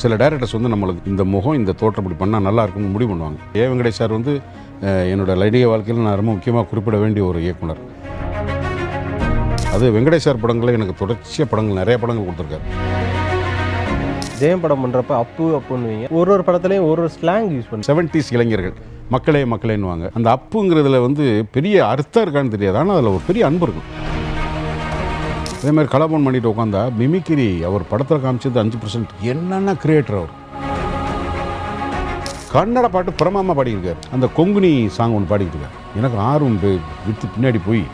சில டைரக்டர்ஸ் வந்து நம்மளுக்கு இந்த முகம் இந்த தோற்றம் இப்படி பண்ணால் நல்லா இருக்கும்னு முடிவு பண்ணுவாங்க. ஏ வெங்கடேஷ் சார் வந்து என்னோட நடிகை வாழ்க்கையில் நான் ரொம்ப முக்கியமாக குறிப்பிட வேண்டிய ஒரு இயக்குனர். அது வெங்கடேஷ் சார் படங்களில் எனக்கு தொடர்ச்சியாக படங்கள் நிறைய படங்கள் கொடுத்துருக்காரு. ஜெயம் படம் பண்ணுறப்ப அப்புன்னுவீங்க, ஒரு படத்துலையும் ஒரு ஸ்லாங் யூஸ் பண்ணி 70s இளைஞர்கள் மக்களே மக்களேன்னுவாங்க. அந்த அப்புங்கிறதுல வந்து பெரிய அர்த்தம் இருக்கான்னு தெரியாது, ஆனால் அதில் ஒரு பெரிய அன்பு இருக்கும். அதே மாதிரி கலாபவன் பண்ணிட்டு உட்காந்தா மிமிக்ரி அவர் படத்தில் காமிச்சது 5%. என்னென்ன கிரியேட்டர் அவர். கன்னட பாட்டு பிரமாமா பாடியிருக்கார். அந்த கொங்குனி சாங் ஒன்று பாடிக்கிட்டு இருக்கார். எனக்கு ஆர்வம் விட்டு பின்னாடி போய்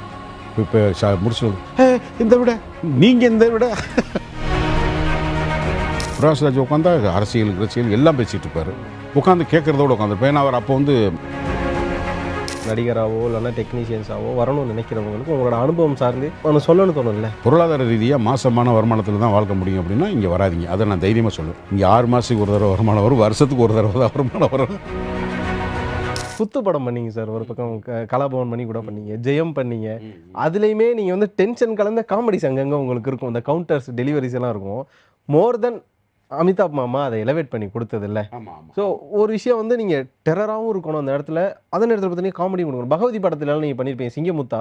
இப்போ முடிச்சு இந்த விட நீங்கள் இந்த விட பிரகாஷ்ராஜ் உட்காந்தா அரசியல் எல்லாம் பேசிகிட்டு இருப்பார். உட்காந்து கேட்குறதோடு உட்காந்துருப்பேன். ஏன்னா அவர் அப்போ வந்து நடிகராகவோ இல்லைன்னா டெக்னீஷியன்ஸாகவோ வரணும்னு நினைக்கிறவங்களுக்கு உங்களோட அனுபவம் சார்ந்து ஒன்று சொல்லணும்னு தோணும்ல. பொருளாதார ரீதியாக மாதமான வருமானத்தில் தான் வாழ்க்கை முடியும் அப்படின்னா இங்கே வராதிங்க. அதை நான் தைரியமாக சொல்லுவேன். இங்கே 6 மாதத்துக்கு ஒரு தடவை வருமானம் வரும், வருஷத்துக்கு ஒரு தடவை தான் வருமானம் வரும். குத்து படம் பண்ணீங்க சார், ஒரு பக்கம் கலாபவன் பண்ணி கூட பண்ணீங்க, ஜெயம் பண்ணீங்க. அதுலேயுமே நீங்கள் வந்து டென்ஷன் கலந்த காமெடிஸ் அங்கங்கே உங்களுக்கு இருக்கும், இந்த கவுண்டர்ஸ் டெலிவரிஸ் எல்லாம் இருக்கும். மோர் தென் அமிதாப் மாமா அதை எலவேட் பண்ணி கொடுத்ததில்ல. ஸோ ஒரு விஷயம் வந்து நீங்கள் டெரராகவும் இருக்கணும் அந்த இடத்துல, அதே நேரத்தில் பார்த்தீங்கன்னா காமெடி கொடுக்கணும். பகவதி படத்துலலாம் நீங்கள் பண்ணியிருப்பீங்க, சிங்கமுத்தா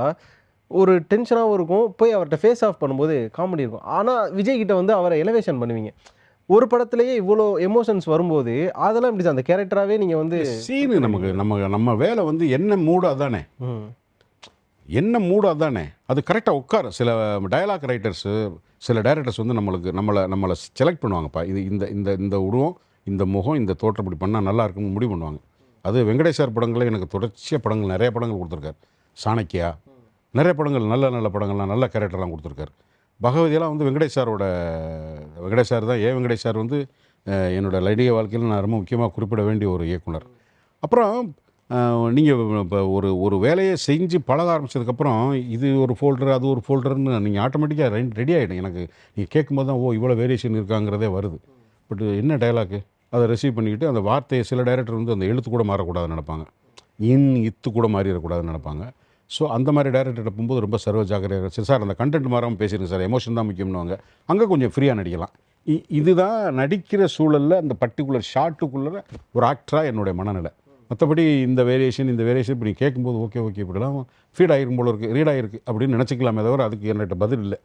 ஒரு டென்ஷனாகவும் இருக்கும், போய் அவர்கிட்ட ஃபேஸ் ஆஃப் பண்ணும்போது காமெடி இருக்கும். ஆனால் விஜய் கிட்ட வந்து அவரை எலவேஷன் பண்ணுவீங்க. ஒரு படத்துலேயே இவ்வளோ எமோஷன்ஸ் வரும்போது அதெல்லாம் இப்படி அந்த கேரக்டராகவே நீங்கள் வந்து சீனு நம்ம வேலை வந்து என்ன மூடு அதானே, என்ன மூடு அதானே, அது கரெக்டாக உட்கார. சில டயலாக் ரைட்டர்ஸு சில டைரக்டர்ஸ் வந்து நம்மளை செலக்ட் பண்ணுவாங்கப்பா. இது இந்த உருவம் இந்த முகம் இந்த தோற்றம் இப்படி பண்ணால் நல்லா இருக்கும்னு முடிவு பண்ணுவாங்க. அது வெங்கடேஷ் சார் படங்களில் எனக்கு தொடர்ச்சியாக படங்கள் நிறைய படங்கள் கொடுத்துருக்காரு. சாணக்கியா நிறைய படங்கள் நல்ல படங்கள்லாம் நல்ல கேரக்டர்லாம் கொடுத்துருக்காரு. பகவதியெல்லாம் வந்து வெங்கடேஷ் சார் தான். ஏ வெங்கடேஷ் சார் வந்து என்னோட நடிகை வாழ்க்கையில் நான் ரொம்ப முக்கியமாக குறிப்பிட வேண்டிய ஒரு இயக்குனர். அப்புறம் நீங்கள் இப்போ ஒரு வேலையை செஞ்சு பழக ஆரம்பித்ததுக்கப்புறம் இது ஒரு ஃபோல்டர் அது ஒரு ஃபோல்டர்னு நீங்கள் ஆட்டோமேட்டிக்காக ரெடி ஆகிடும். எனக்கு நீங்கள் கேட்கும்போது தான் இவ்வளோ வேரியேஷன் இருக்காங்கிறதே வருது. பட் என்ன டைலாக்கு அதை ரிசீவ் பண்ணிக்கிட்டு அந்த வார்த்தையை சில டைரக்டர் வந்து அந்த எழுத்து கூட மாறக்கூடாதுன்னு நினைப்பாங்க, இத்து கூட மாறிடக்கூடாதுன்னு நினைப்பாங்க. ஸோ அந்த மாதிரி டைரக்டர்கிட்ட போகும்போது ரொம்ப சர்வ ஜாக்கிரதையாக சரி சார் அந்த கண்டென்ட் மாறாமல் பேசிடுங்க சார், எமோஷன் தான் முக்கியம்னுவாங்க. அங்கே கொஞ்சம் ஃப்ரீயாக நடிக்கலாம். இதுதான் நடிக்கிற சூழலில் அந்த பர்டிகுலர் ஷார்ட்டுக்குள்ளே ஒரு ஆக்டராக என்னுடைய மனநிலை. மற்றபடி இந்த வேரியேஷன் இப்போ நீங்கள் கேட்கும்போது ஓகே இப்படிலாம் ஃபீட் ஆகிருக்கும் போல இருக்குது, ரீட் ஆகிருக்கு அப்படின்னு நினச்சிக்கலாமே தவிர அதுக்கு என்கிட்ட பதில் இல்லை.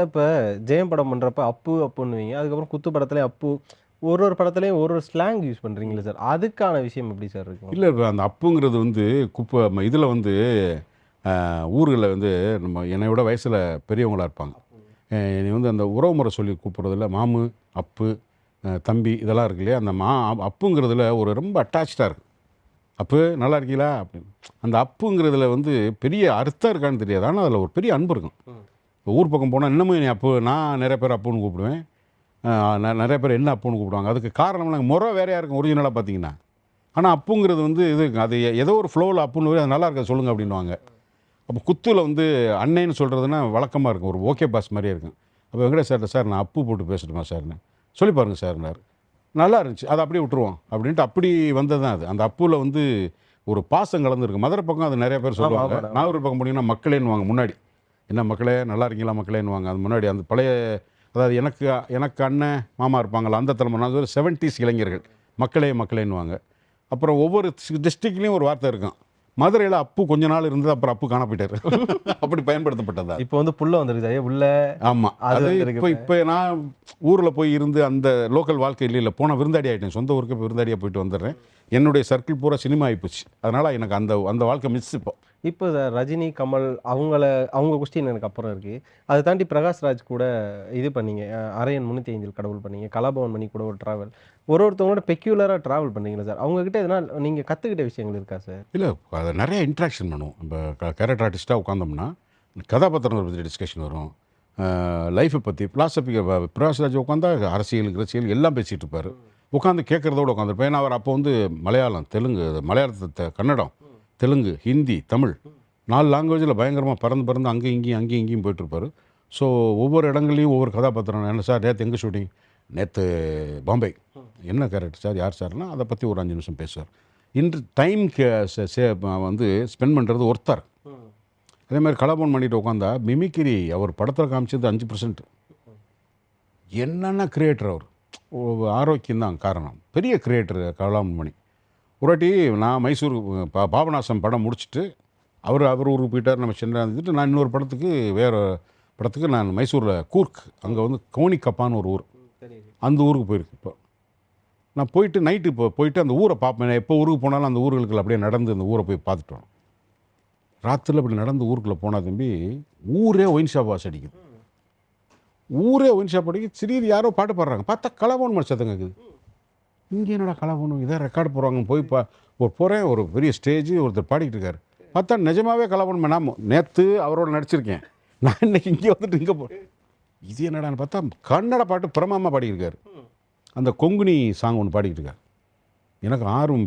இப்போ ஜெயம் படம் பண்ணுறப்ப அப்புன்னுவீங்க, அதுக்கப்புறம் குத்து படத்துலேயும் ஒரு படத்துலையும் ஒரு ஸ்லாங் யூஸ் பண்ணுறீங்களே சார், அதுக்கான விஷயம் எப்படி சார் இருக்கும்? இல்லை இப்போ அந்த அப்புங்கிறது வந்து இதில் வந்து ஊர்களில் வந்து நம்ம என்னை விட வயசில் பெரியவங்களாக இருப்பாங்க. நீ வந்து அந்த உறவு முறை சொல்லி கூப்பிட்றதில்ல மாமு அப்பு தம்பி இதெல்லாம் இருக்கு இல்லையா, அந்த அப்புங்கிறதுல ஒரு ரொம்ப அட்டாச்சாக இருக்குது. அப்பு நல்லா இருக்கீங்களா அப்படின்னு அந்த அப்புங்கிறதுல வந்து பெரிய அர்த்தம் இருக்கான்னு தெரியாது, ஆனால் அதில் ஒரு பெரிய அன்பு இருக்கும். இப்போ ஊர் பக்கம் போனால் இன்னமும் நீ அப்பு, நான் நிறைய பேர் அப்புன்னு கூப்பிடுவேன், நிறைய பேர் என்ன அப்புன்னு கூப்பிடுவாங்க. அதுக்கு காரணம்லாம் முறை வேறையாக இருக்கும் ஒரிஜினலாக பார்த்தீங்கன்னா. ஆனால் அப்புங்கிறது வந்து இது அது ஏதோ ஒரு ஃப்ளோவில் அப்புன்னு அது நல்லா இருக்க சொல்லுங்கள் அப்படின்வாங்க. அப்போ குத்தில் வந்து அன்னைன்னு சொல்கிறதுனா வழக்கமாக இருக்கும், ஒரு ஓகே பாஸ் மாதிரியே இருக்கும். அப்போ வெங்கடேஷ் சார் நான் அப்பு போட்டு பேசட்டுமா சார்னு சொல்லி பாருங்கள் சார்னார். நல்லா இருந்துச்சு, அதை அப்படியே விட்டுருவோம் அப்படின்ட்டு அப்படி வந்தது தான் அது. அந்த அப்புவில் வந்து ஒரு பாசம் கலந்துருக்கு. மதுரை பக்கம் அது நிறைய பேர் சொல்லுவாங்க. நாகூர் பக்கம் போனீங்கன்னா மக்களேன்னுவாங்க. முன்னாடி என்ன மக்களே நல்லா இருக்கீங்களா மக்களேன்னுவாங்க. அது முன்னாடி அந்த பழைய அதாவது எனக்கு அண்ணன் மாமா இருப்பாங்களா அந்த தலைமுறை, நான் 70s இளைஞர்கள் மக்களேன்னுவாங்க. அப்புறம் ஒவ்வொரு டிஸ்ட்ரிக்ட்லேயும் ஒரு வார்த்தை இருக்கும். மதுரையில் அப்பு கொஞ்ச நாள் இருந்தது, அப்புறம் அப்பு காண போயிட்டார். அப்படி பயன்படுத்தப்பட்டதா. இப்போ வந்து புள்ள வந்துருக்கு உள்ள. ஆமாம், அது இப்போ நான் ஊரில் போய் இருந்து அந்த லோக்கல் வாழ்க்கை இல்லை போனால் விருந்தாடி ஆகிட்டேன். சொந்த ஊருக்கு இப்போ விருந்தாடியாக போயிட்டு வந்துடுறேன். என்னுடைய சர்க்கிள் பூரா சினிமா ஆகிப்போச்சு. அதனால் எனக்கு அந்த வாழ்க்கை மிஸ். இப்போ சார் ரஜினி கமல் அவங்க கொஸ்டின் எனக்கு அப்புறம் இருக்குது. அதை தாண்டி பிரகாஷ்ராஜ் கூட இது பண்ணீங்க, அரையன் 305 கடவுள் பண்ணீங்க, கலாபவன் பண்ணி கூட ஒரு ட்ராவல், ஒருத்தவங்களோட பெக்யூலராக ட்ராவல் பண்ணீங்களா சார்? அவங்ககிட்ட எதனால் நீங்கள் கற்றுக்கிட்ட விஷயங்கள் இருக்கா சார்? இல்லை, அதை நிறைய இன்ட்ராக்ஷன் பண்ணுவோம். இப்போ கேரக்டர் ஆர்டிஸ்ட்டாக உட்காந்தோம்னா கதாபாத்திரங்களை பற்றி டிஸ்கஷன் வரும், லைஃப்பை பற்றி பிலாசபி. பிரகாஷ்ராஜ் உட்காந்தா அரசியல் எல்லாம் பேசிகிட்டு இருப்பார். உட்காந்து கேட்குறதோடு உட்காந்துருப்பேன். ஏன்னா அவர் அப்போ வந்து மலையாளம் மலையாளத்தை கன்னடம் தெலுங்கு ஹிந்தி தமிழ் 4 லாங்குவேஜில் பயங்கரமாக பறந்து அங்கேயும் இங்கேயும் போயிட்டுருப்பார். ஸோ ஒவ்வொரு இடங்கள்லையும் ஒவ்வொரு கதாபாத்திரம். என்ன சார் நேற்று எங்கே ஷூட்டிங், நேற்று பாம்பே, என்ன கேரக்டர் சார், யார் சார்னா அதை பற்றி ஒரு 5 நிமிஷம் பேசுவார். இன்று டைம் வந்து ஸ்பெண்ட் பண்ணுறது ஒருத்தர். அதே மாதிரி கலாபவன் பண்ணிட்டு உட்காந்தா மிமிக்ரி அவர் படத்தில் காமிச்சது 5%. என்னென்ன கிரியேட்டர் அவர். ஆரோக்கியம் தான் காரணம். பெரிய கிரியேட்டர் கலாமணி. ஒரு வாட்டி நான் மைசூர் பாபநாசம் படம் முடிச்சுட்டு அவர் ஊருக்கு போயிட்டார், நம்ம சென்னை இருந்துட்டு நான் இன்னொரு படத்துக்கு வேறு படத்துக்கு நான் மைசூரில் கூர்க், அங்கே வந்து கவுனிக்கப்பான்னு ஒரு ஊர், அந்த ஊருக்கு போயிருக்கு. இப்போ நான் போயிட்டு நைட்டு இப்போ போயிட்டு அந்த ஊரை பார்ப்பேன். எப்போ ஊருக்கு போனாலும் அந்த ஊர்களுக்கு அப்படியே நடந்து அந்த ஊரை போய் பார்த்துட்டு வரோம். ராத்திரியில் அப்படி நடந்து ஊருக்குள்ளே போனால் தம்பி ஊரே ஒயின் ஷாப் வாசம் அடிக்குது. ஊரே ஒயின் ஷாப் அடிக்குது. திடீர்னு யாரோ பாட்டு பாடுறாங்க, பார்த்தா கலாபவன் மாதிரி சத்தம் கேட்குது. இங்கே என்னடா கலாபவன், இதான் ரெக்கார்டு போடுறாங்க. போய் போகிறேன், ஒரு பெரிய ஸ்டேஜ் ஒருத்தர் பாடிக்கிட்டு இருக்காரு. பார்த்தா நிஜமாவே கலாபவன். நான் நேற்று அவரோட நடிச்சிருக்கேன், நான் இன்னைக்கு இங்கே வந்துட்டு இங்கே இது என்னடான்னு பார்த்தா கன்னட பாட்டு பிரமாமா பாடியிருக்காரு. அந்த கொங்குனி சாங் ஒன்று பாடிக்கிட்டு இருக்காரு. எனக்கு ஆர்வம்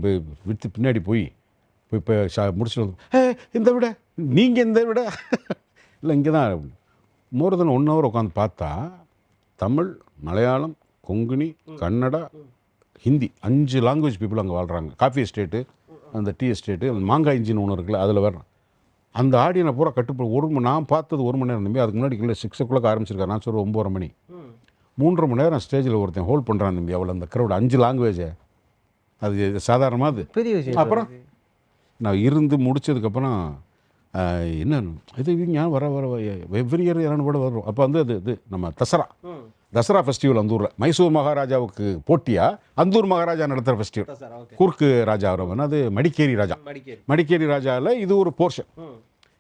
விட்டு பின்னாடி போய் இப்போ முடிச்சுட்டு வந்து இந்த விட நீங்கள் இந்த விட இல்லை இங்கே தான் மோர் தென் 1 hour உட்காந்து பார்த்தா தமிழ், மலையாளம், கொங்குனி, கன்னடா, ஹிந்தி 5 லாங்குவேஜ் பீப்புள் அங்கே வாழ்கிறாங்க. காஃபி எஸ்டேட்டு, அந்த டீ எஸ்டேட்டு, அந்த மாங்காய் இன்ஜின் ஒன்று இருக்குல்ல, அதில் வர்றேன். அந்த ஆடியனை பூரா கட்டுப்போ நான் பார்த்தது 1 மணி நேரம் தம்பி. அதுக்கு முன்னாடி இல்லை 6 o'clock ஆரம்பிச்சிருக்காரு. நான் சொல்கிறேன் 9:30 மணி. 3.5 மணி நேரம் ஸ்டேஜில் ஒருத்தன் ஹோல்ட் பண்ணுறான் தம்பி. அவ்வளோ அந்த க்ரௌட் 5 லாங்குவேஜை, அது சாதாரணமாக அது பெரிய விஷயம். அப்புறம் நான் இருந்து முடித்ததுக்கப்புறம் என்ன இது ஞான் வர எவ்ரி இயர் இரண்டு கூட வரும். அப்போ வந்து அது நம்ம தசரா ஃபெஸ்டிவல் அந்த ஊரில் மைசூர் மகாராஜாவுக்கு போட்டியாக அந்தூர் மகாராஜா நடத்துகிற ஃபெஸ்டிவல். குறுக்கு ராஜா அவரவன், அது மடிக்கேரி ராஜாவில் இது ஒரு போர்ஷன்.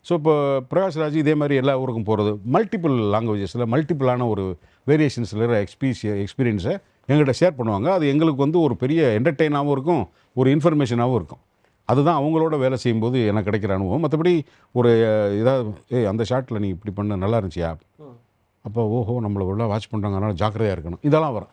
ஸோ இப்போ பிரகாஷ்ராஜ் இதே மாதிரி எல்லா ஊருக்கும் போகிறது, மல்டிபிள் லாங்குவேஜஸில் மல்டிபிளான ஒரு வேரியேஷன்ஸில் எக்ஸ்பீரியன்ஸை எங்கள்கிட்ட ஷேர் பண்ணுவாங்க. அது எங்களுக்கு வந்து ஒரு பெரிய என்டர்டெயினாகவும் இருக்கும், ஒரு இன்ஃபர்மேஷனாகவும் இருக்கும். அதுதான் அவங்களோட வேலை செய்யும்போது எனக்கு கிடைக்கிற அனுபவம். மற்றபடி ஒரு ஏதாவது அந்த ஷாட்டில் நீ இப்படி பண்ண நல்லா இருந்துச்சியா, அப்போ ஓஹோ நம்மளை விட வாட்ச் பண்ணுறாங்க, அதனால் ஜாக்கிரதையாக இருக்கணும், இதெல்லாம் வரும்.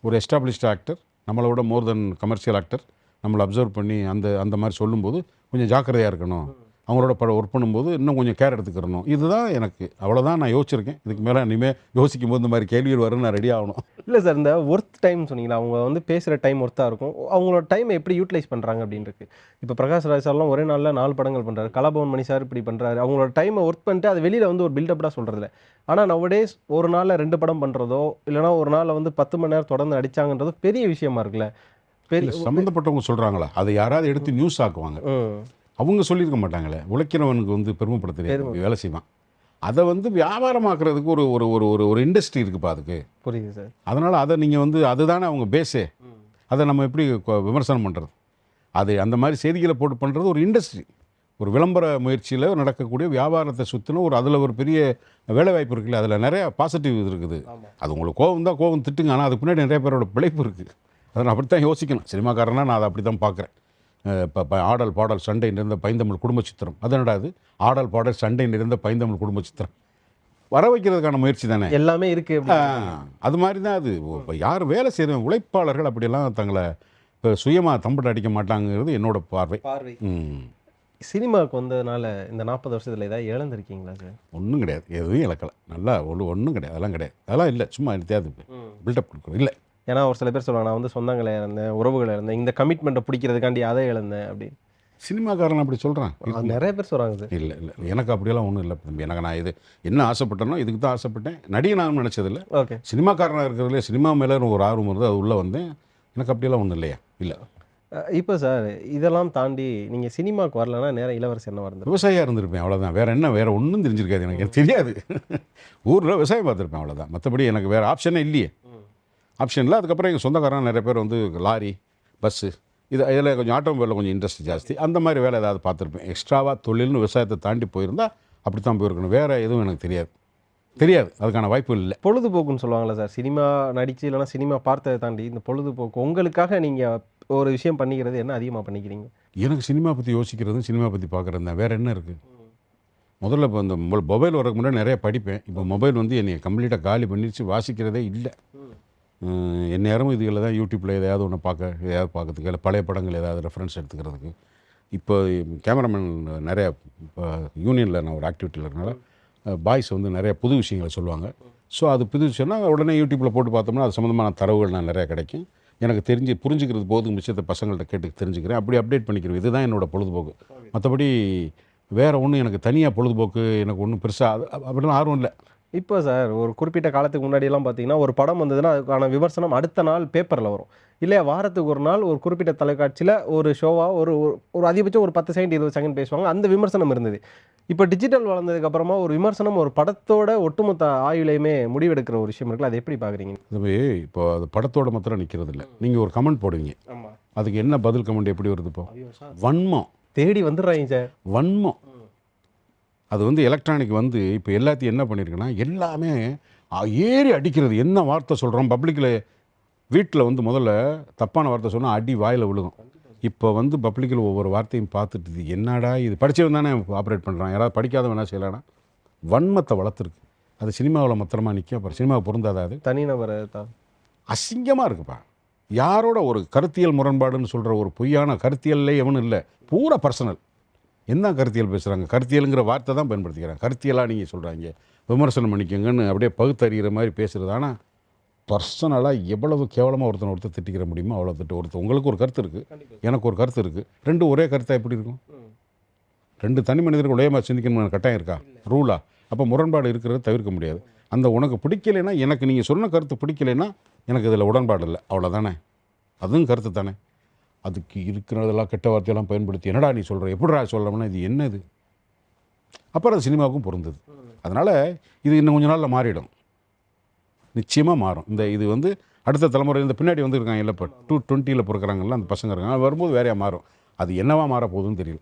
ஒரு எஸ்டாப்ளிஷ்ட் ஆக்டர், நம்மளை விட மோர் தென் கமர்ஷியல் ஆக்டர், நம்மளை அப்சர்வ் பண்ணி அந்த மாதிரி சொல்லும்போது கொஞ்சம் ஜாக்கிரதையாக இருக்கணும், அவங்களோட ஒர்க் பண்ணும்போது இன்னும் கொஞ்சம் கேர் எடுத்துக்கிறணும். இதுதான் எனக்கு, அவ்வளோதான் நான் யோசிச்சிருக்கேன். இதுக்கு மேலே இனிமேல் யோசிக்கும் போது இந்த மாதிரி கேள்விகள் வரும், நான் ரெடி ஆகணும். இல்லை சார், இந்த ஒர்த் டைம் சொன்னீங்களா, அவங்க வந்து பேசுகிற டைம் ஒர்த்தாக இருக்கும், அவங்களோட டைமை எப்படி யூட்டிலைஸ் பண்ணுறாங்க அப்படின்னு இருக்கு. இப்போ பிரகாஷ்ராஜ் சார்லாம் ஒரே நாளில் 4 படங்கள் பண்ணுறாரு, கலாபவன் மணி சார் இப்படி பண்ணுறாரு. அவங்களோட டைமை ஒர்க் பண்ணிட்டு அது வெளியில் வந்து ஒரு பில்டப்டாக சொல்கிறதில்ல. ஆனால் நவடேஸ் ஒரு நாளில் 2 படம் பண்ணுறதோ இல்லைனா ஒரு நாளில் வந்து 10 மணி நேரம் தொடர்ந்து அடித்தாங்கன்றதோ பெரிய விஷயமா இருக்குல்ல. பெரிய சம்மந்தப்பட்டவங்க சொல்கிறாங்களா, அதை யாராவது எடுத்து நியூஸ் ஆக்குவாங்க. அவங்க சொல்லியிருக்க மாட்டாங்களே, உழைக்கிறவனுக்கு வந்து பெருமைப்பட தெரியாது, வேலை செய்வான். அதை வந்து வியாபாரமாக்குறதுக்கு ஒரு ஒரு ஒரு ஒரு ஒரு இண்டஸ்ட்ரி இருக்குப்பா அதுக்கு. புரியுது சார். அதனால் அதை நீங்கள் வந்து அதுதானே அவங்க பேஸே. அதை நம்ம எப்படி விமர்சனம் பண்ணுறது? அது அந்த மாதிரி செய்திகளை போட்டு பண்ணுறது ஒரு இண்டஸ்ட்ரி, ஒரு விளம்பர முயற்சியில் நடக்கக்கூடிய வியாபாரத்தை சுற்றின ஒரு அதில் ஒரு பெரிய வேலைவாய்ப்பு இருக்குல்ல, அதில் நிறையா பாசிட்டிவ் இது இருக்குது. அது உங்களுக்கு கோவம் தான், கோவம் திட்டுங்க, ஆனால் அதுக்கு முன்னாடி நிறைய பேரோட பிழைப்பு இருக்குது. அதை நான் அப்படி தான் யோசிக்கணும். சினிமாக்காரனா நான் அதை அப்படி தான் பார்க்குறேன். இப்போ ஆடல் பாடல் சண்டை நிறைந்த பைந்தமிழ் குடும்ப சித்திரம், அது என்னடா அது, ஆடல் பாடல் சண்டை நிறைந்த பைந்தமிழ் குடும்ப சித்திரம் வர வைக்கிறதுக்கான முயற்சி தானே, எல்லாமே இருக்குது. அது மாதிரி தான் அது. இப்போ யார் வேலை செய்கிறவங்க உழைப்பாளர்கள் அப்படியெல்லாம் தங்களை இப்போ சுயமாக தம்பட்டு அடிக்க மாட்டாங்கிறது என்னோட பார்வை. சினிமாவுக்கு வந்ததுனால இந்த 40 வருஷத்தில் ஏதாவது இழந்திருக்கீங்களா சார்? ஒன்றும் கிடையாது, எதுவும் இழக்கலை. நல்லா ஒன்றும் கிடையாது, அதெல்லாம் கிடையாது. அதெல்லாம் இல்லை, சும்மா எடுத்தையாது பில்டப் கொடுக்குறோம் இல்லை. ஏன்னா ஒரு சில பேர் சொல்லுவாங்க, நான் வந்து சொந்தங்களை இழந்தேன், உறவுகளை இழந்தேன், இந்த கமிட்மெண்ட்டை பிடிக்கிறதுக்காண்டி அதை இழந்தேன் அப்படின்னு. சினிமாக்காரன் அப்படி சொல்கிறான், நிறைய பேர் சொல்கிறாங்க சார். இல்லை எனக்கு அப்படியெல்லாம் ஒன்றும் இல்லை தம்பி. எனக்கு நான் இது என்ன ஆசைப்பட்டேனோ இதுக்கு தான் ஆசைப்பட்டேன். நடிகனாக நினச்சதில்லை. ஓகே, சினிமாக்காரனாக இருக்கிறதுல சினிமா மேலே ஒரு ஆர்வம் வருது, அது உள்ளே வந்தேன். எனக்கு அப்படியெல்லாம் ஒன்றும் இல்லையா, இல்லை. இப்போ சார் இதெல்லாம் தாண்டி நீங்கள் சினிமாவுக்கு வரலன்னா நேரம் இளவரசி என்ன வரது? விவசாயியாக இருந்திருப்பேன், அவ்வளோதான். வேறு ஒன்றும் தெரிஞ்சிருக்காது எனக்கு தெரியாது. ஊரில் விவசாயம் பார்த்துருப்பேன், அவ்வளோதான். மற்றபடி எனக்கு வேறு ஆப்ஷனே இல்லையே. ஆப்ஷனில் அதுக்கப்புறம் எங்கள் சொந்தக்காரன் நிறைய பேர் வந்து லாரி, பஸ்ஸு, இதில் கொஞ்சம் ஆட்டோமொபைலில் கொஞ்சம் இன்ட்ரெஸ்ட் ஜாஸ்தி. அந்த மாதிரி வேலை ஏதாவது பார்த்துருப்பேன். எக்ஸ்ட்ராவாக தொழில்னு விவசாயத்தை தாண்டி போயிருந்தால் அப்படி தான் போயிருக்கணும். வேறு எதுவும் எனக்கு தெரியாது, அதுக்கான வாய்ப்பு இல்லை. பொழுதுபோக்குன்னு சொல்லுவாங்களா சார், சினிமா நடித்து இல்லைனா சினிமா பார்த்ததை தாண்டி இந்த பொழுதுபோக்கு உங்களுக்காக நீங்கள் ஒரு விஷயம் பண்ணிக்கிறது என்ன அதிகமாக பண்ணிக்கிறீங்க? எனக்கு சினிமா பற்றி யோசிக்கிறதும் சினிமா பற்றி பார்க்குறது தான். வேறு என்ன இருக்குது? முதல்ல இப்போ இந்த மொபைல் வரக்கு முன்னாடி நிறைய படிப்பேன். இப்போ மொபைல் வந்து என்னை கம்ப்ளீட்டாக காலி பண்ணிடுச்சு, வாசிக்கிறதே இல்லை. என் நேரமும் இதுகளில் தான், யூடியூப்பில் எதையாவது ஒன்று பார்க்கறதுக்கு, இல்லை பழைய படங்கள் ஏதாவது ரெஃபரன்ஸ் எடுத்துக்கிறதுக்கு. இப்போ கேமராமேன் நிறைய, இப்போ யூனியனில் நான் ஒரு ஆக்டிவிட்டியில் இருக்கனால பாய்ஸ் வந்து நிறைய புது விஷயங்களை சொல்லுவாங்க. ஸோ அது புது விஷயம்னா உடனே யூடியூப்பில் போட்டு பார்த்தோம்னா அது சம்மந்தமான தரவுகள் நான் நிறையா கிடைக்கும். எனக்கு புரிஞ்சுக்கிறது போதும் விஷயத்தை பசங்கள்கிட்ட கேட்டு தெரிஞ்சுக்கிறேன், அப்படி அப்டேட் பண்ணிக்கிறேன். இதுதான் என்னோடய பொழுதுபோக்கு. மற்றபடி வேறு ஒன்றும் எனக்கு தனியாக பொழுதுபோக்கு எனக்கு ஒன்றும் பெருசாக அப்படிலாம் ஆர்வம் இல்லை. இப்போ சார் ஒரு குறிப்பிட்ட காலத்துக்கு முன்னாடியெல்லாம் பார்த்தீங்கன்னா, ஒரு படம் வந்ததுன்னா, அதுக்கான விமர்சனம் அடுத்த நாள் பேப்பர்ல வரும். இல்லையா வாரத்துக்கு ஒரு நாள் ஒரு குறிப்பிட்ட தொலைக்காட்சியில ஒரு ஷோவா ஒரு ஒரு ஒரு அதிகபட்சம் ஒரு 10 செகண்ட், 20 செகண்ட் பேசுவாங்க. அந்த விமர்சனம் இருந்தது. இப்போ டிஜிட்டல் வளர்ந்ததுக்கு அப்புறமா ஒரு விமர்சனம் ஒரு படத்தோட ஒட்டுமொத்த ஆயுளையுமே முடிவெடுக்கிற ஒரு விஷயம் இருக்குல்ல. அதை எப்படி பார்க்குறீங்க? அதுவே இப்போ அது படத்தோட மாத்திரம் நிற்கிறது இல்லை. நீங்கள் ஒரு கமெண்ட் போடுவீங்க, ஆமா. அதுக்கு என்ன பதில் கமெண்ட் எப்படி வருது இப்போ? ஐயோ சார்! வன்மம், தேடி வந்துடுறாங்க சார். வன்மம். அது வந்து எலக்ட்ரானிக் வந்து இப்போ எல்லாத்தையும் என்ன பண்ணியிருக்குன்னா எல்லாமே ஏறி அடிக்கிறது. என்ன வார்த்தை சொல்கிறோம் பப்ளிக்கில், வீட்டில் வந்து முதல்ல தப்பான வார்த்தை சொன்னால் அடி வாயில் விழுகும். இப்போ வந்து பப்ளிக்கில் ஒவ்வொரு வார்த்தையும் பார்த்துட்டு இது என்னடா இது, படித்தவன் தானே ஆப்ரேட் பண்ணுறான், யாராவது படிக்காதவன் என்ன செய்யலான்னா வன்மத்தை வளர்த்துருக்கு. அது சினிமாவில் மாத்திரமா நிற்கும். அப்புறம் சினிமா பொருந்தாதா? அது தனிநபரை தான் அசிங்கமாக இருக்குப்பா. யாரோட ஒரு கருத்தியல் முரண்பாடுன்னு சொல்கிற ஒரு பொய்யான கருத்தியல்லே எவனும் இல்லை, பூரா பர்சனல். என்ன கருத்தியல் பேசுகிறாங்க? கருத்தியலுங்கிற வார்த்தை தான் பயன்படுத்திக்கிறாங்க. கருத்தியலாக நீங்கள் சொல்கிறாங்க, விமர்சனம் பண்ணிக்கங்கன்னு அப்படியே பகுத்தறிகிற மாதிரி பேசுகிறது. ஆனால் பர்சனலாக எவ்வளவு கேவலமாக ஒருத்தர் திட்டிக்கிற முடியுமோ அவ்வளோ திட்டு. உங்களுக்கு ஒரு கருத்து இருக்குது, எனக்கு ஒரு கருத்து இருக்குது, ரெண்டும் ஒரே கருத்தாக எப்படி இருக்கும்? ரெண்டு தனி மனிதர்கள் ஒரே சிந்திக்கணும்னு கட்டாயம் இருக்கா? ரூலா? அப்போ முரண்பாடு இருக்கிறத தவிர்க்க முடியாது. அந்த உனக்கு பிடிக்கலைன்னா, எனக்கு நீங்கள் சொன்ன கருத்து பிடிக்கலைன்னா எனக்கு இதில் உடன்பாடு இல்லை, அவ்வளோதானே? அதுவும் கருத்து தானே. அதுக்கு இருக்கிறதெல்லாம் கெட்ட வார்த்தையெல்லாம் பயன்படுத்தி என்னடா நீ சொல்கிற, எப்படிடா சொல்லணும்னா இது என்னது? அப்புறம் அது சினிமாவுக்கும் பொருந்தது. அதனால் இது இன்னும் கொஞ்ச நாளில் மாறிடும், நிச்சயமாக மாறும். இது வந்து அடுத்த தலைமுறை இந்த பின்னாடி வந்துருக்காங்க இல்லை, இப்போ 220 பிறக்கிறாங்கல்ல அந்த பசங்க இருக்காங்க, அது வரும்போது வேறையாக மாறும். அது என்னவா மாற போகுதுன்னு தெரியல.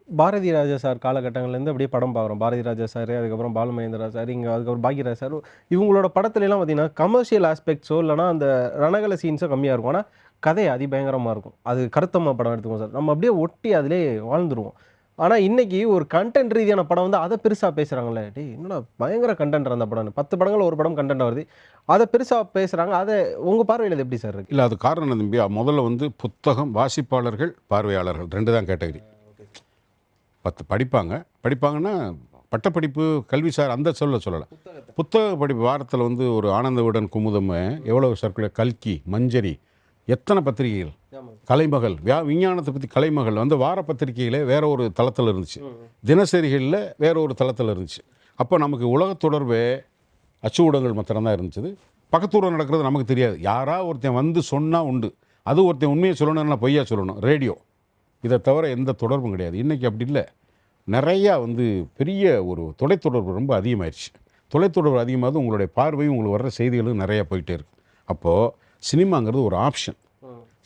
பாரதி ராஜா சார் காலகட்டங்கள்லேருந்து அப்படியே படம் பார்க்குறோம். பாரதி ராஜா சார், அதுக்கப்புறம் பாலுமகேந்திரா சார், இங்கே அதுக்கப்புறம் பாக்யராஜ் சார், இவங்களோட படத்துலலாம் பார்த்தீங்கன்னா கமர்ஷியல் ஆஸ்பெக்ட்ஸோ இல்லைனா அந்த ரணகல சீன்ஸோ கம்மியாக இருக்கும். ஆனால் கதை அதிபயங்கரமாக இருக்கும். அது கருத்தம்மா படம் எடுத்துக்கோங்க சார், நம்ம அப்படியே ஒட்டி அதிலே வாழ்ந்துருவோம். ஆனால் இன்றைக்கி ஒரு கண்டென்ட் ரீதியான படம் வந்து அதை பெருசாக பேசுகிறாங்களே, டேய் என்னடா பயங்கர கண்டென்ட் அந்த படம், 10 படங்கள் ஒரு படம் கண்டென்ட் வருது, அதை பெருசாக பேசுகிறாங்க. அதை உங்கள் பார்வையில் அது எப்படி சார் இருக்குது? இல்லை, அது காரணம் என்ன தம்பி? முதல்ல வந்து புத்தகம் வாசிப்பாளர்கள், பார்வையாளர்கள் 2 தான் கேட்டகரி. 10 படிப்பாங்கன்னா பட்டப்படிப்பு கல்விசார் அந்த சொல்லலை. புத்தக படிப்பு வாரத்தில் வந்து ஒரு ஆனந்த விகடன் குமுதம் எவ்வளோ சர்க்குலர், கல்கி, மஞ்சரி, எத்தனை பத்திரிகைகள், கலைமகள், விஞ்ஞானத்தை பற்றி கலைமகள் வந்து வார பத்திரிகைகளே வேற ஒரு தளத்தில் இருந்துச்சு, தினசரிகளில் வேற ஒரு தளத்தில் இருந்துச்சு. அப்போ நமக்கு உலக தொடர்பே அச்சு ஊடகங்கள் மாத்திரம்தான் இருந்துச்சு. பக்கத்தூரில் நடக்கிறது நமக்கு தெரியாது. யாராவது ஒருத்தன் வந்து சொன்னால் உண்டு, அது ஒருத்தன் உண்மையை சொல்லணும்னா பொய்யா சொல்லணும். ரேடியோ, இதை தவிர எந்த தொடர்பும் கிடையாது. இன்றைக்கி அப்படி இல்லை. நிறையா வந்து பெரிய ஒரு தொலைத்தொடர்பு ரொம்ப அதிகமாகிடுச்சு. தொலைத்தொடர்பு அதிகமாகுது, உங்களுடைய பார்வையும் உங்களுக்கு வர்ற செய்திகளும் நிறையா போயிட்டே இருக்குது. அப்போது சினிமாங்கிறது ஒரு ஆப்ஷன்.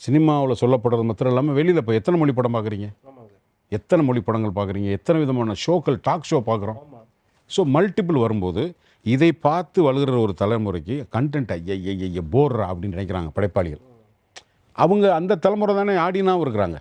சினிமாவில் சொல்லப்படுறது மாத்திரம் இல்லாமல் வெளியில் இப்போ எத்தனை மொழி படம் பார்க்குறீங்க, எத்தனை மொழி படங்கள் பார்க்குறீங்க, எத்தனை விதமான ஷோக்கள், டாக் ஷோ பார்க்குறோம். ஸோ மல்டிபிள் வரும்போது இதை பார்த்து வளர்கிற ஒரு தலைமுறைக்கு கண்டென்ட் ஐய போர்ரா அப்படின்னு நினைக்கிறாங்க படைப்பாளிகள். அவங்க அந்த தலைமுறை தானே ஆடியனாகவும் இருக்கிறாங்க.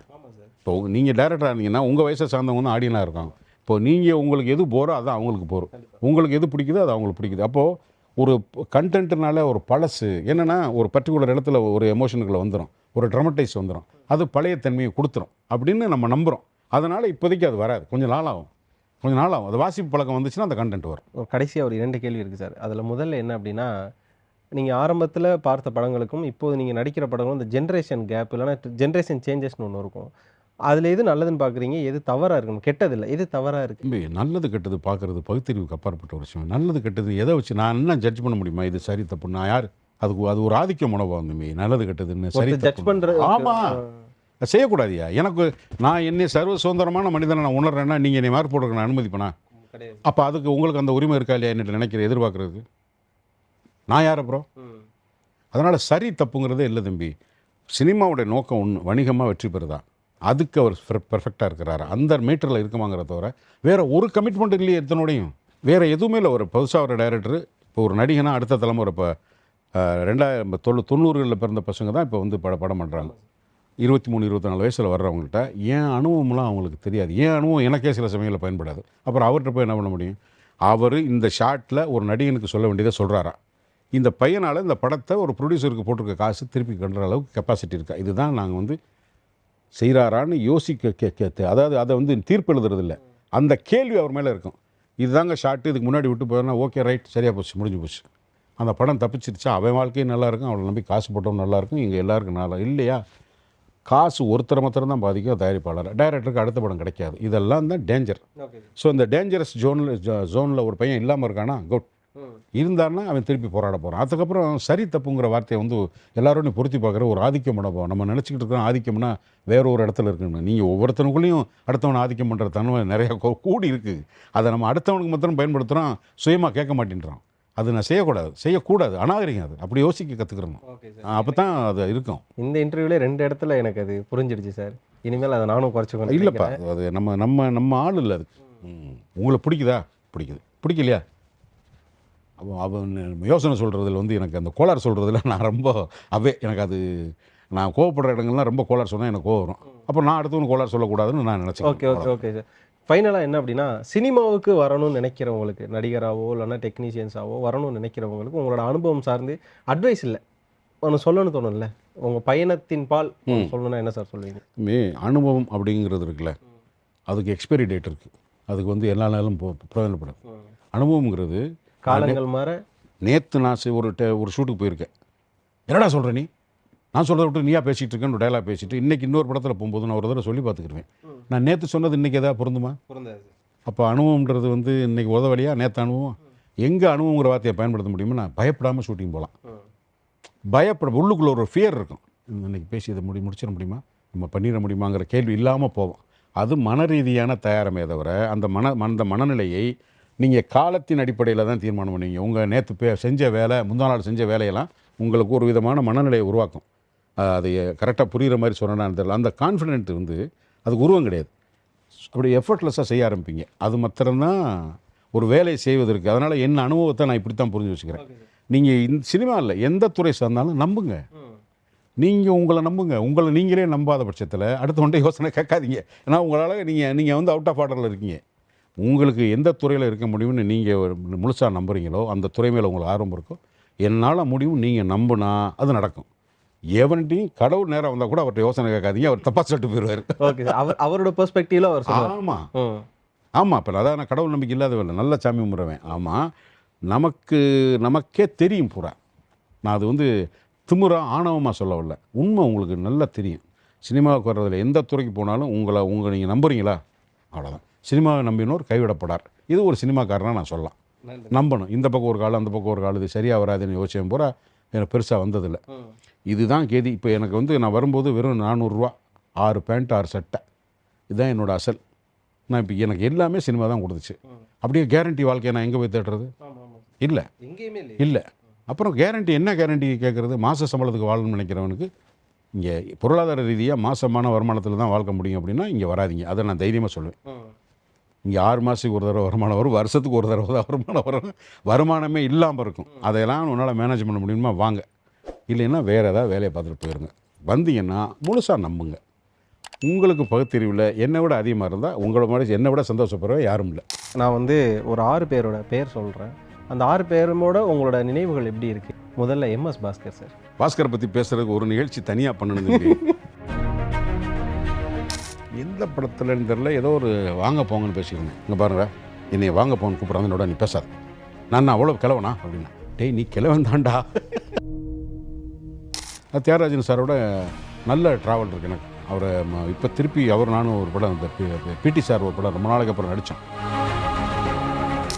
இப்போ நீங்கள் டைரக்டராக இருந்தீங்கன்னா உங்கள் வயசை சார்ந்தவங்க தான் ஆடியனாக இருக்காங்க. இப்போ நீங்கள் உங்களுக்கு எது போகிறோ அதான் அவங்களுக்கு போகிறோம், உங்களுக்கு எது பிடிக்குதோ அது அவங்களுக்கு பிடிக்குது. அப்போது ஒரு கண்டென்ட்னால ஒரு பழசு என்னென்னா ஒரு பர்டிகுலர் இடத்துல ஒரு எமோஷனுக்குள்ளே வந்துடும், ஒரு ட்ராமடைஸ் வந்துடும், அது பழைய தன்மையை கொடுத்துரும் அப்படின்னு நம்ம நம்புகிறோம். அதனால் இப்போதைக்கு அது வராது, கொஞ்சம் நாள் ஆகும். அது வாசிப்பு பழக்கம் வந்துச்சுன்னா அந்த கண்டென்ட் வரும். கடைசியாக ஒரு 2 கேள்வி இருக்குது சார். அதில் முதல்ல என்ன அப்படின்னா, நீங்கள் ஆரம்பத்தில் பார்த்த படங்களுக்கும் இப்போது நீங்கள் நடிக்கிற படங்களும் இந்த ஜென்ரேஷன் கேப் இல்லைனா ஜென்ரேஷன் சேஞ்சஸ்னு ஒன்று இருக்கும். அதில் எது நல்லதுன்னு பார்க்குறீங்க, எது தவறாக இருக்கணும், கெட்டது இல்லை, எது தவறாக இருக்குது? நல்லது கெட்டது பார்க்குறது பகுத்தறிவுக்கு அப்பாற்பட்ட ஒரு விஷயம். நல்லது கெட்டது எதை வச்சு நான் என்ன ஜட்ஜ் பண்ண முடியுமா? இது சரி தப்பு, நான் யார்? அது ஒரு ஆதிக்க மனோபாவம் தம்பி. நல்லது கெட்டதுன்னு சரி ஜட்ஜ் பண்ணுறது ஆமாம், செய்யக்கூடாதியா? எனக்கு நான் என்னை சர்வ சுதந்திரமான மனிதனை நான் உணர்றேன்னா நீங்கள் என்னை மார்க் போடுறதுக்கு நான் அனுமதிப்பேனா? அப்போ அதுக்கு உங்களுக்கு அந்த உரிமை இருக்கா இல்லையா என்ன நினைக்கிற எதிர்பார்க்குறது? நான் யார் அப்புறம்? அதனால் சரி தப்புங்கிறதே இல்லை தம்பி. சினிமாவுடைய நோக்கம் ஒன்று, வணிகமாக வெற்றி பெறுதா, அதுக்கு அவர் பெர்ஃபெக்டாக இருக்கிறாரு, அந்த மீட்டரில் இருக்குமாங்கிற தவிர வேறு ஒரு கமிட்மெண்ட் இல்லையே எத்தனோடையும். வேறு எதுவுமே இல்லை. ஒரு புதுசாக ஒரு டைரக்டர், இப்போ ஒரு நடிகனா அடுத்த தலைமுறை இப்போ 1990களில் பிறந்த பசங்க தான் இப்போ வந்து படம் பண்ணுறாங்க. 23-24 வயசில் வர்றவங்கள்ட்ட ஏன் அனுபவம்லாம் அவங்களுக்கு தெரியாது. ஏன் அனுபவம் எனக்கே சில சமயங்களில் பயன்படாது. அப்புறம் அவர்கிட்ட போய் என்ன பண்ண முடியும்? அவர் இந்த ஷாட்டில் ஒரு நடிகனுக்கு சொல்ல வேண்டியதை சொல்கிறாரா? இந்த பையனால் இந்த படத்தை ஒரு ப்ரொடியூசருக்கு போட்டிருக்க காசு திருப்பி கண்டுற அளவுக்கு கெப்பாசிட்டி இருக்கா? இதுதான் நாங்கள் வந்து செய்கிறாரான்னு யோசிக்க அதாவது அதை வந்து தீர்ப்பு எழுதுறது இல்லை, அந்த கேள்வி அவர் மேலே இருக்கும். இதுதாங்க ஷார்ட்டு, இதுக்கு முன்னாடி விட்டு போயிடனா ஓகே ரைட், சரியாக போச்சு, முடிஞ்சு போச்சு. அந்த படம் தப்பிச்சிருச்சா அவன் வாழ்க்கையும் நல்லாயிருக்கும், அவளை நம்பி காசு போட்டவன் நல்லாயிருக்கும், இங்கே எல்லாருக்கும் நல்லா இல்லையா? காசு ஒருத்தரை மாத்திரம் தான் பாதிக்கும், தயாரிப்பாளர். டைரக்டருக்கு அடுத்த படம் கிடைக்காது. இதெல்லாம் தான் டேஞ்சர். ஸோ இந்த டேஞ்சரஸ் ஜோனில் ஒரு பையன் இல்லாமல் இருக்கானா குட், இருந்தாருன்னா அவன் திருப்பி போராட போகிறான். அதுக்கப்புறம் சரி தப்புங்கிற வார்த்தையை வந்து எல்லாரோடையும் பொருத்தி பார்க்குற ஒரு ஆதிக்கம் பண்ணப்போம். நம்ம நினச்சிக்கிட்டு இருக்கோம் ஆதிக்கம்னா வேற ஒரு இடத்துல இருக்குன்னு. நீங்கள் ஒவ்வொருத்தனுக்குள்ளேயும் அடுத்தவனை ஆதிக்கம் பண்ணுற தன்மை நிறையா கூடி இருக்குது. அதை நம்ம அடுத்தவனுக்கு மாத்திரம் பயன்படுத்துகிறோம், சுயமாக கேட்க மாட்டேன்றோம். அது நான் செய்யக்கூடாது, அநாகரிகம். அது அப்படி யோசிக்க கற்றுக்கிறணும். அப்போ தான் அது இருக்கும். இந்த இன்டர்வியூல 2 இடத்துல எனக்கு அது புரிஞ்சிடுச்சு சார். இனிமேல் அதை நானும் குறைச்சிக்கணும். இல்லைப்பா, அது நம்ம ஆள் இல்லை. அது உங்களுக்கு பிடிக்குதா? பிடிக்கலையா? அவன் யோசனை சொல்கிறதுல வந்து எனக்கு அந்த கோளாறு சொல்கிறதுல நான் ரொம்ப எனக்கு அது நான் கோவப்படுற இடங்கள்லாம் ரொம்ப கோளாறு சொன்னால் எனக்கு கோவம் வரும். அப்போ நான் அடுத்தவனுக்கு கோளாறு சொல்லக்கூடாதுன்னு நான் நினச்சேன். Okay sir. ஃபைனலாக என்ன அப்படின்னா, சினிமாவுக்கு வரணும்னு நினைக்கிறவங்களுக்கு, நடிகராவோ இல்லைன்னா டெக்னீஷியன்ஸாவோ வரணும்னு நினைக்கிறவங்களுக்கு உங்களோட அனுபவம் சார்ந்து அட்வைஸ் இல்லை, ஒன்று சொல்லணும்னு தோணும்ல, உங்கள் பயணத்தின் பால் சொல்லணும்னா என்ன சார் சொல்லுவீங்க? அனுபவம் அப்படிங்கிறது இருக்குல்ல, அதுக்கு எக்ஸ்பைரி டேட் இருக்குது. அதுக்கு வந்து எல்லா நாளும் பிரயோஜனப்படும். அனுபவங்கிறது காலங்கள் மாற. நேற்று நான் ஒரு ஷூட்டுக்கு போயிருக்கேன். என்னடா சொல்கிற நீ? நான் சொல்கிறத விட்டு நீயா பேசிகிட்டு இருக்கேன்னு ஒரு டைலாக் பேசிட்டு இன்றைக்கி இன்னொரு படத்தில் போகும்போது நான் ஒரு தடவை சொல்லி பார்த்துக்கிருவேன். நான் நேற்று சொன்னது இன்றைக்கி எதாவது பொருந்துமா? அப்போ அனுபவம்ன்றது வந்து இன்றைக்கி உதவலியா? நேற்று அனுபவம். எங்கே அனுபவங்கிற வார்த்தையை பயன்படுத்த முடியுமா? நான் பயப்படாமல் ஷூட்டிங் போகலாம். உள்ளுக்குள்ளே ஒரு ஃபியர் இருக்கும். இன்றைக்கி பேசி இதை முடிச்சிட முடியுமா, நம்ம பண்ணிட முடியுமாங்கிற கேள்வி இல்லாமல் போவோம். அது மன ரீதியான தயாரமே தவிர அந்த மனநிலையை நீங்கள் காலத்தின் அடிப்படையில் தான் தீர்மானம் பண்ணுவீங்க. உங்கள் நேற்று செஞ்ச வேலை, முந்தா நாள் செஞ்ச வேலையெல்லாம் உங்களுக்கு ஒரு விதமான மனநிலையை உருவாக்கும். அது கரெக்டாக புரிகிற மாதிரி சொன்னான்னு தெரியல. அந்த கான்ஃபிடென்ட் வந்து அதுக்கு உருவம் கிடையாது. அப்படி எஃபர்ட்லெஸ்ஸாக செய்ய ஆரம்பிப்பீங்க. அது மாத்திரம்தான் ஒரு வேலையை செய்வதற்கு. அதனால் என்ன அனுபவத்தை நான் இப்படி தான் புரிஞ்சு வச்சுக்கிறேன். நீங்கள் இந்த சினிமாவில் எந்த துறை சார்ந்தாலும் நம்புங்க. நீங்கள் உங்களை நம்புங்க. உங்களை நீங்களே நம்பாத பட்சத்தில் அடுத்தவன்ட்ட யோசனை கேட்காதீங்க. ஏன்னா உங்களால் நீங்கள் வந்து அவுட் ஆஃப் ஆர்டரில் இருக்கீங்க. உங்களுக்கு எந்த துறையில் இருக்க முடியும்னு நீங்கள் முழுசாக நம்புறீங்களோ அந்த துறை மேலே உங்களுக்கு ஆர்வம் இருக்கும். என்னால் முடியும் நீங்கள் நம்புனா அது நடக்கும். எவன்ட்டையும் கடவுள் நேரம் வந்தால் கூட அவர்கிட்ட யோசனை கேட்காதீங்க. அவர் தப்பா சொல்லிட்டு போயிடுவார். Okay sir. அவரோட பெர்ஸ்பெக்டிவ்ல அவர் சொல்லுவார். ஆமாம். இப்போ அதான் நான் கடவுள் நம்பிக்கை இல்லாதவில்லை, நல்ல சாமி கும்பிட்றவன். ஆமாம், நமக்கே தெரியும் பூரா. நான் அது வந்து திமுறா ஆணவமாக சொல்லவில்லை, உண்மை உங்களுக்கு நல்லா தெரியும். சினிமாவுக்கு வர்றதில் எந்த துறைக்கு போனாலும் உங்களை நீங்கள் நம்புறீங்களா? அவ்வளோதான். சினிமாவை நம்பினோர் கைவிடப்படார். இது ஒரு சினிமாக்காரனாக நான் சொல்லலாம். நம்பணும். இந்த பக்கம் ஒரு காலம் அந்த பக்கம் ஒரு காலம், இது சரியாக வராதுன்னு யோசிச்சேன் பூரா எனக்கு பெருசாக வந்ததில்லை. இதுதான் கேதி. இப்போ எனக்கு வந்து நான் வரும்போது வெறும் 400 ரூபா, 6 பேண்ட் 6 சட்டை, இதுதான் என்னோடய அசல். நான் இப்போ எனக்கு எல்லாமே சினிமா தான் கொடுத்துச்சு. அப்படியே கேரண்டி வாழ்க்கையை நான் எங்கே போய் தேடுறது? இல்லை, இல்லை. அப்புறம் கேரண்டி என்ன கேரண்டி கேட்குறது? மாத சம்பளத்துக்கு வாழணும்னு நினைக்கிறவனுக்கு இங்கே பொருளாதார ரீதியாக மாதமான வருமானத்தில் தான் வாழ்க்க முடியும் அப்படின்னா இங்கே வராதிங்க. அதை நான் தைரியமாக சொல்லுவேன். இங்கே 6 மாதத்துக்கு ஒரு தடவை வருமானம் வரும், வருஷத்துக்கு ஒரு தடவை தான் வருமானம் வரும். வருமானமே இல்லாமல் இருக்கும். அதையெல்லாம் உன்னால் மேனேஜ் பண்ண முடியுமா? வாங்க. இல்லைன்னா வேறு ஏதாவது வேலையை பார்த்துட்டு போயிருங்க. வந்தீங்கன்னா முழுசாக நம்புங்க. உங்களுக்கு பகுத்தறிவில் என்னை விட அதிகமாக இருந்தால் உங்களோட மாதிரி என்னை விட சந்தோஷப்படுற யாரும் இல்லை. நான் வந்து ஒரு 6 பேரோட பேர் சொல்கிறேன். அந்த 6 பேரோட உங்களோட நினைவுகள் எப்படி இருக்குது? முதல்ல MS பாஸ்கர் சார். பாஸ்கரை பற்றி பேசுகிறதுக்கு ஒரு நிகழ்ச்சி தனியாக பண்ணணுங்க. எந்த படத்துலன்னு தெரில, ஏதோ ஒரு வாங்க போங்கன்னு பேசியிருந்தேன். இங்கே பாருங்க, என்னை வாங்க போங்கன்னு கூப்பிட்றாங்க, என்னோட நீ பேசாத. நான் அவ்வளோ கிழவனா அப்படின்னா, டேய் நீ கிழவன் தான்டா. தியாகராஜன் சாரோட நல்ல ட்ராவல் இருக்குது எனக்கு. அவரை இப்போ திருப்பி நானும் ஒரு படம், இந்த பிடி சார் ஒரு படம் ரொம்ப நாளைக்கு அப்புறம் நடித்தோம்.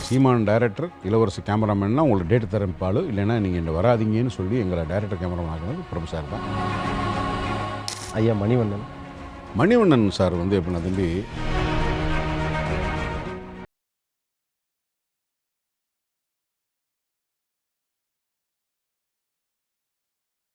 சீமான் டைரக்டர், இளவரசு கேமராமேன்னா உங்களுக்கு டேட்டு தரப்பாள், இல்லைன்னா நீங்கள் இங்கே வராதிங்கன்னு சொல்லி எங்களை டைரக்டர் கேமராமேன் ஆகினது பிரபு சார் தான். ஐயா மணிவண்ணன் சார் வந்து எப்படின்னா தம்பி,